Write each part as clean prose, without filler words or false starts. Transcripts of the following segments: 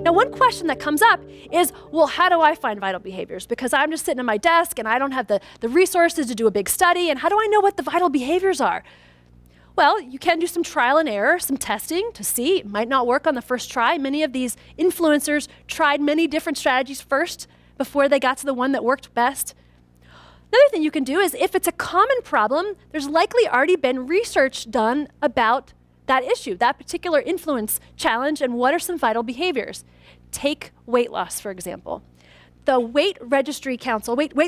Now, one question that comes up is, well, how do I find vital behaviors? Because I'm just sitting at my desk and I don't have the resources to do a big study, and how do I know what the vital behaviors are? Well, you can do some trial and error, some testing to see. It might not work on the first try. Many of these influencers tried many different strategies first before they got to the one that worked best. Another thing you can do is, if it's a common problem, there's likely already been research done about that issue, that particular influence challenge, and what are some vital behaviors. Take weight loss, for example. The Weight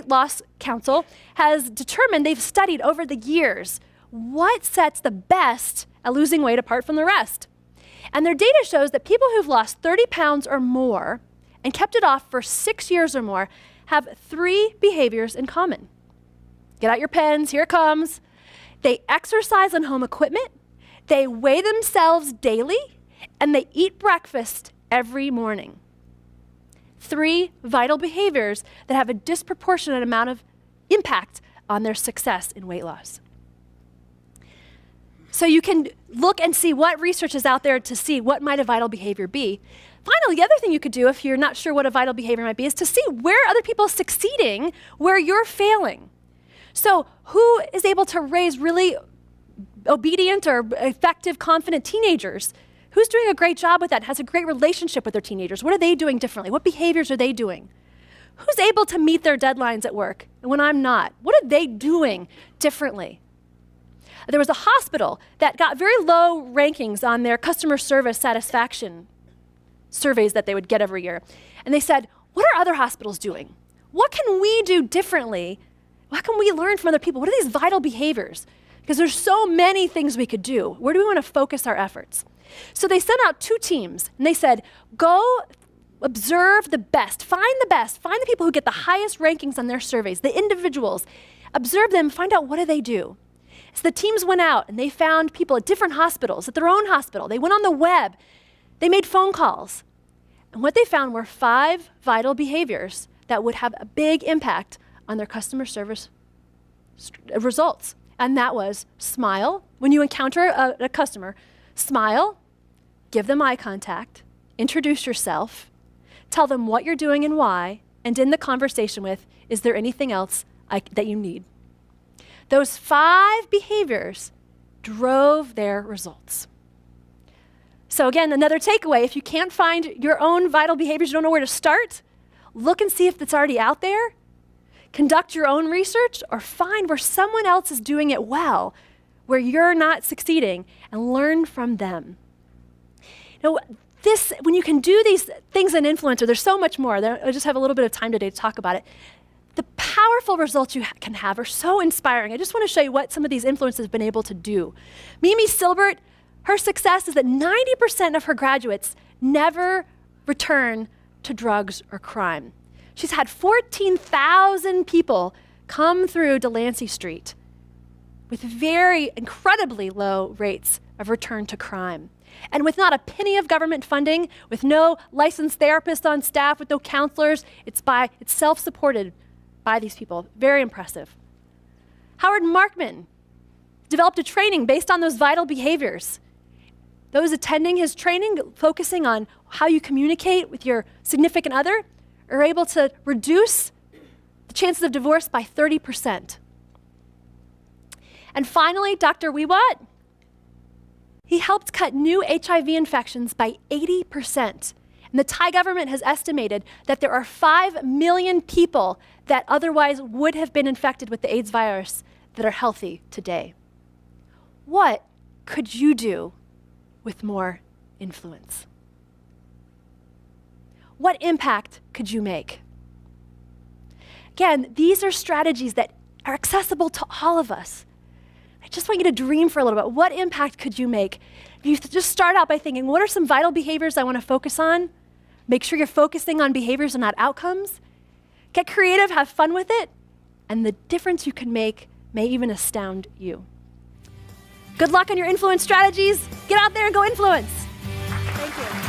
Loss Council has determined, they've studied over the years, what sets the best at losing weight apart from the rest. And their data shows that people who've lost 30 pounds or more and kept it off for 6 years or more have 3 behaviors in common. Get out your pens, here it comes. They exercise on home equipment, they weigh themselves daily, and they eat breakfast every morning. 3 vital behaviors that have a disproportionate amount of impact on their success in weight loss. So you can look and see what research is out there to see what might a vital behavior be. Finally, the other thing you could do if you're not sure what a vital behavior might be is to see where other people are succeeding, where you're failing. So who is able to raise really obedient or effective, confident teenagers? Who's doing a great job with that, has a great relationship with their teenagers? What are they doing differently? What behaviors are they doing? Who's able to meet their deadlines at work and when I'm not? What are they doing differently? There was a hospital that got very low rankings on their customer service satisfaction surveys that they would get every year. And they said, what are other hospitals doing? What can we do differently? What can we learn from other people? What are these vital behaviors? Because there's so many things we could do. Where do we want to focus our efforts? So they sent out 2 teams, and they said, go observe the best, find the people who get the highest rankings on their surveys, the individuals. Observe them, find out what do they do. So the teams went out, and they found people at different hospitals, at their own hospital. They went on the web. They made phone calls. And what they found were 5 vital behaviors that would have a big impact on their customer service results. And that was smile. When you encounter a customer, smile, give them eye contact, introduce yourself, tell them what you're doing and why, and in the conversation with, is there anything else that you need? Those 5 behaviors drove their results. So again, another takeaway, if you can't find your own vital behaviors, you don't know where to start, look and see if it's already out there. Conduct your own research or find where someone else is doing it well, where you're not succeeding, and learn from them. You know, when you can do these things in influencer, there's so much more. I just have a little bit of time today to talk about it. The powerful results you can have are so inspiring. I just want to show you what some of these influencers have been able to do. Mimi Silbert, her success is that 90% of her graduates never return to drugs or crime. She's had 14,000 people come through Delancey Street with very incredibly low rates of return to crime. And with not a penny of government funding, with no licensed therapists on staff, with no counselors, it's self-supported by these people. Very impressive. Howard Markman developed a training based on those vital behaviors. Those attending his training, focusing on how you communicate with your significant other, are able to reduce the chances of divorce by 30%. And finally, Dr. Wiwat, he helped cut new HIV infections by 80%. And the Thai government has estimated that there are 5 million people that otherwise would have been infected with the AIDS virus that are healthy today. What could you do with more influence? What impact could you make? Again, these are strategies that are accessible to all of us. I just want you to dream for a little bit. What impact could you make? You just start out by thinking, what are some vital behaviors I want to focus on? Make sure you're focusing on behaviors and not outcomes. Get creative, have fun with it, and the difference you can make may even astound you. Good luck on your influence strategies. Get out there and go influence. Thank you.